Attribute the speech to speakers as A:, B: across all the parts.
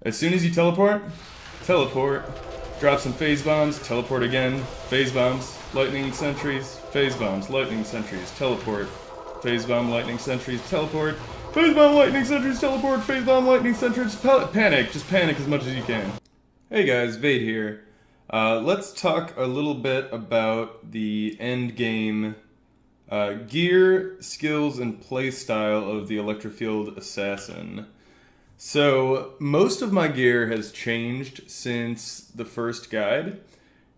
A: As soon as you teleport, drop some phase bombs, teleport again, phase bombs, lightning sentries, phase bombs, lightning sentries, teleport, phase bomb, lightning sentries, teleport, phase bomb, lightning sentries, teleport, phase bomb, lightning sentries, panic, just panic as much as you can. Hey guys, Vade here. Let's talk a little bit about the endgame gear, skills, and playstyle of the Electrofield Assassin. So, most of my gear has changed since the first guide,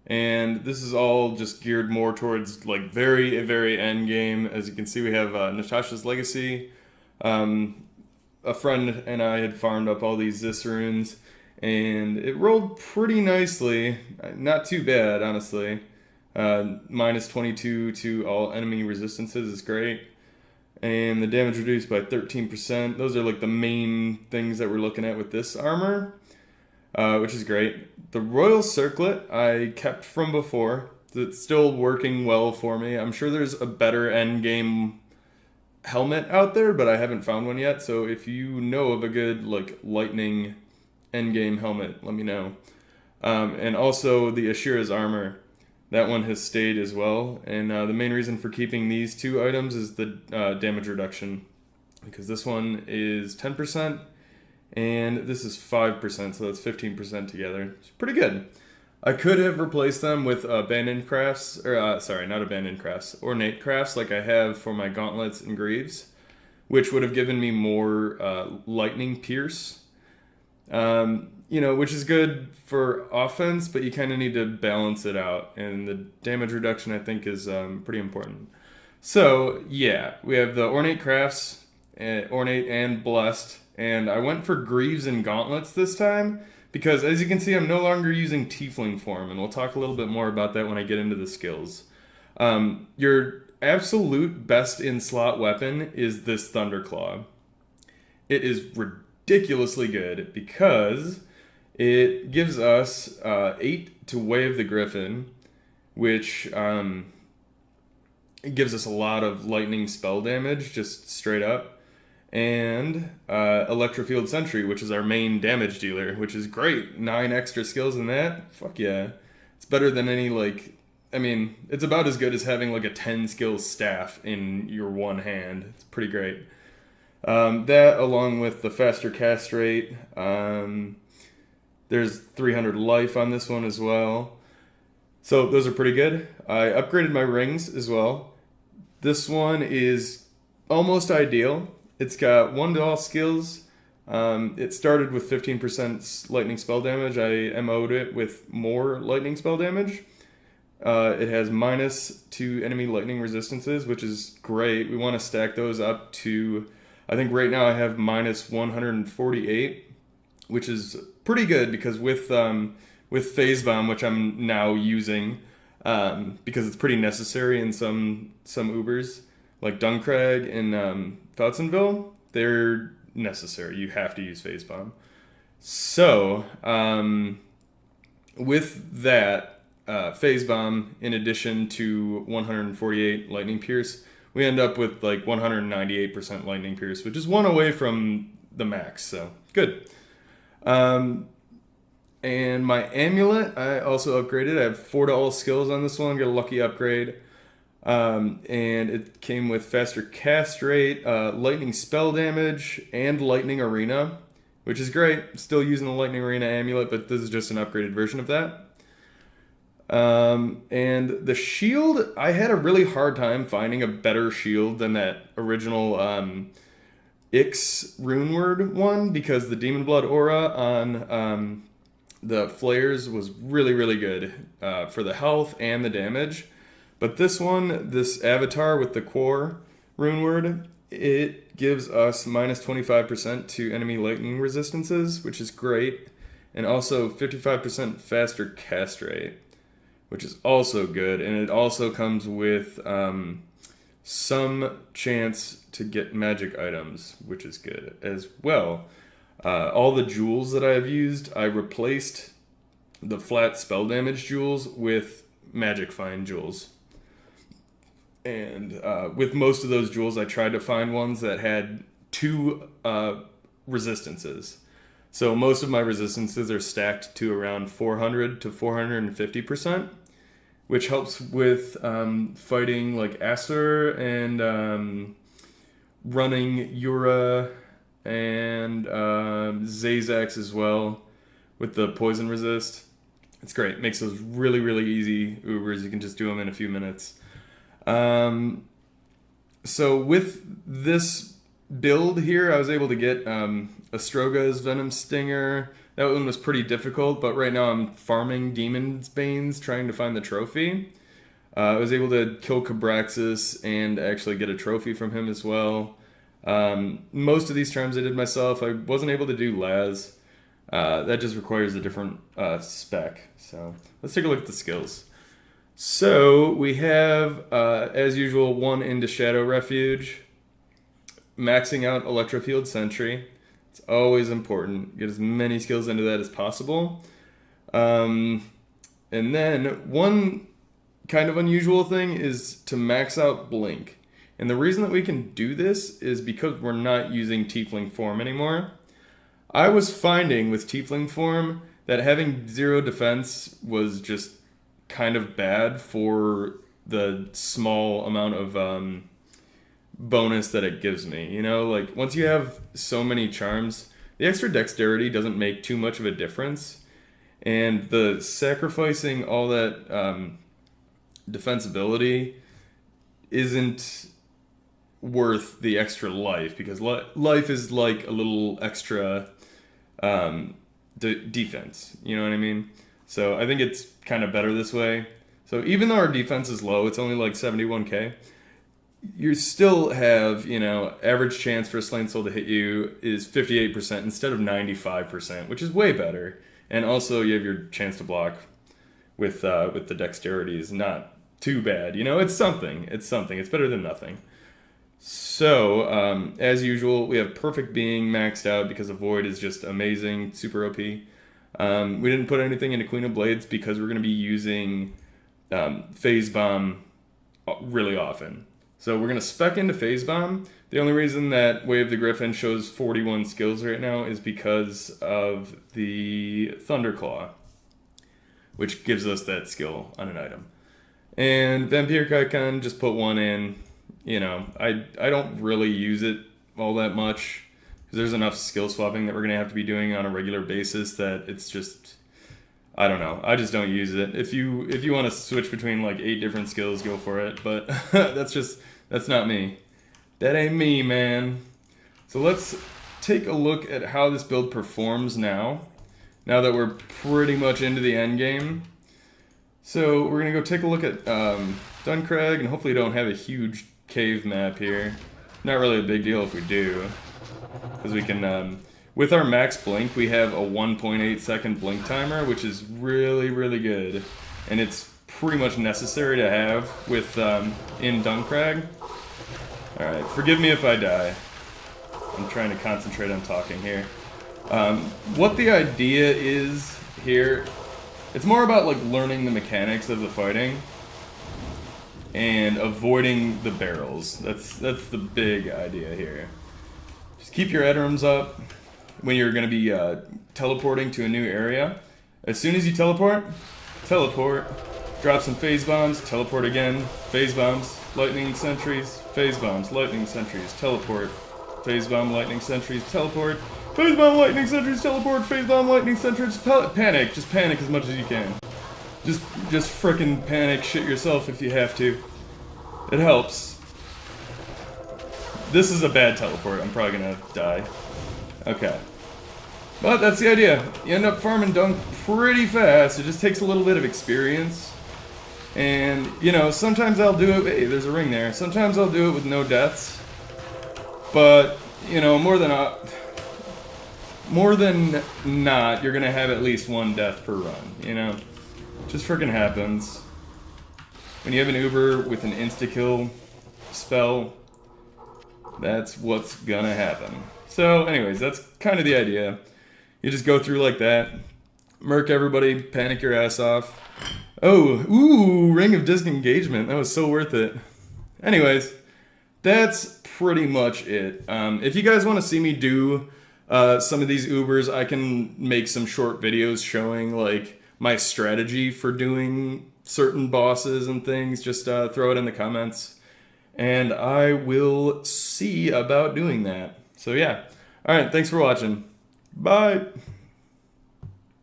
A: and this is all just geared more towards like very end game. As you can see, we have Natasha's Legacy. A friend and I had farmed up all these Zis runes, and it rolled pretty nicely. Not too bad, honestly. Minus 22 to all enemy resistances is great. And the damage reduced by 13%. Those are like the main things that we're looking at with this armor, which is great. The Royal Circlet I kept from before. It's still working well for me. I'm sure there's a better endgame helmet out there, but I haven't found one yet. So if you know of a good like lightning endgame helmet, let me know. And also the Ashira's armor. That one has stayed as well, and the main reason for keeping these two items is the damage reduction, because this one is 10% and this is 5%, so that's 15% together. It's pretty good. I could have replaced them with abandoned crafts, or sorry, not abandoned crafts, ornate crafts like I have for my gauntlets and greaves, which would have given me more lightning pierce. Which is good for offense, but you kind of need to balance it out, and the damage reduction I think is pretty important. So yeah, we have the ornate crafts, ornate and blessed, and I went for greaves and gauntlets this time because, as you can see, I'm no longer using tiefling form, and we'll talk a little bit more about that when I get into the skills. Your absolute best in slot weapon is this Thunderclaw. It is ridiculously good because it gives us 8 to Wave the Griffin, which gives us a lot of lightning spell damage, just straight up. And Electrofield Sentry, which is our main damage dealer, which is great. 9 extra skills in that. Fuck yeah. It's better than any, it's about as good as having like a 10 skill staff in your one hand. It's pretty great. That along with the faster cast rate. There's 300 life on this one as well. So those are pretty good. I upgraded my rings as well. This one is almost ideal. It's got 1 to all skills. It started with 15% lightning spell damage. I MO'd it with more lightning spell damage. It has minus 2 enemy lightning resistances, which is great. We want to stack those up to, I think right now I have minus 148, which is pretty good because with phase bomb, which I'm now using, because it's pretty necessary in some Ubers like Duncrag and Foutsonville, they're necessary. You have to use phase bomb. So with that phase bomb, in addition to 148 lightning pierce, we end up with like 198% lightning pierce, which is 1 away from the max. So good. And my amulet, I also upgraded. I have 4 to all skills on this one. Got a lucky upgrade. And it came with faster cast rate, lightning spell damage, and lightning arena, which is great. Still using the lightning arena amulet, but this is just an upgraded version of that. And the shield, I had a really hard time finding a better shield than that original, Ix runeword one, because the Demon Blood aura on the flares was really good for the health and the damage. But this one, this avatar with the core runeword, it gives us minus 25% to enemy lightning resistances, which is great, and also 55% faster cast rate, which is also good, and it also comes with some chance to get magic items, which is good as well. All the jewels that I have used, I replaced the flat spell damage jewels with magic find jewels. And with most of those jewels, I tried to find ones that had 2 resistances. So most of my resistances are stacked to around 400 to 450%, which helps with fighting like Acer and running Yura and Zazax as well with the poison resist. It's great. Makes those really, really easy Ubers. You can just do them in a few minutes. So with this build here, I was able to get Astroga's Venom Stinger. That one was pretty difficult, but right now I'm farming Demon's Banes, trying to find the trophy. I was able to kill Cabraxis and actually get a trophy from him as well. Most of these charms I did myself. I wasn't able to do Laz. That just requires a different spec. So let's take a look at the skills. So we have, as usual, 1 into Shadow Refuge. Maxing out Electrofield Sentry. It's always important. Get as many skills into that as possible. And then one kind of unusual thing is to max out Blink. And the reason that we can do this is because we're not using Tiefling form anymore. I was finding with Tiefling form that having 0 defense was just kind of bad for the small amount of bonus that it gives me. You know, like once you have so many charms, the extra dexterity doesn't make too much of a difference. And the sacrificing all that defensibility isn't worth the extra life, because life is like a little extra defense, you know what I mean? So I think it's kind of better this way. So even though our defense is low, it's only like 71k, you still have, you know, average chance for a Slain Soul to hit you is 58% instead of 95%, which is way better. And also you have your chance to block with the dexterity is not too bad. You know, it's something. It's something. It's better than nothing. So, as usual, we have Perfect Being maxed out because Avoid is just amazing, super OP. We didn't put anything into Queen of Blades because we're going to be using Phase Bomb really often. So we're going to spec into Phase Bomb. The only reason that Way of the Griffin shows 41 skills right now is because of the Thunderclaw, which gives us that skill on an item. And Vampiric Icon, just put 1 in. You know, I don't really use it all that much because there's enough skill swapping that we're going to have to be doing on a regular basis that it's just, I don't know. I just don't use it. If you want to switch between like 8 different skills, go for it. But that's not me. That ain't me, man. So let's take a look at how this build performs now that we're pretty much into the end game. So we're going to go take a look at Duncrag, and hopefully don't have a huge cave map here. Not really a big deal if we do, because we can, with our max blink, we have a 1.8 second blink timer, which is really, really good. And it's pretty much necessary to have with, in Duncrag. Alright, forgive me if I die. I'm trying to concentrate on talking here. What the idea is here, it's more about like learning the mechanics of the fighting and avoiding the barrels. That's the big idea here. Just keep your Edrums up when you're going to be teleporting to a new area. As soon as you teleport, drop some phase bombs, teleport again, phase bombs, lightning sentries, phase bombs, lightning sentries, teleport, phase bomb, lightning sentries, teleport, phase bomb, lightning sentries, teleport, phase bomb, lightning sentries, panic. Just panic as much as you can. Just frickin' panic shit yourself if you have to. It helps. This is a bad teleport. I'm probably gonna die. Okay. But that's the idea. You end up farming Dunk pretty fast. It just takes a little bit of experience. And, you know, sometimes I'll do it... Hey, there's a ring there. Sometimes I'll do it with no deaths. But, you know, more than not, you're gonna have at least 1 death per run, you know? Just freaking happens. When you have an Uber with an insta-kill spell, that's what's gonna happen. So, anyways, that's kind of the idea. You just go through like that, murk everybody, panic your ass off. Oh, ooh, Ring of Disengagement. That was so worth it. Anyways, that's pretty much it. If you guys want to see me do Some of these Ubers, I can make some short videos showing like my strategy for doing certain bosses and things. Just throw it in the comments, and I will see about doing that. So yeah. All right. Thanks for watching. Bye.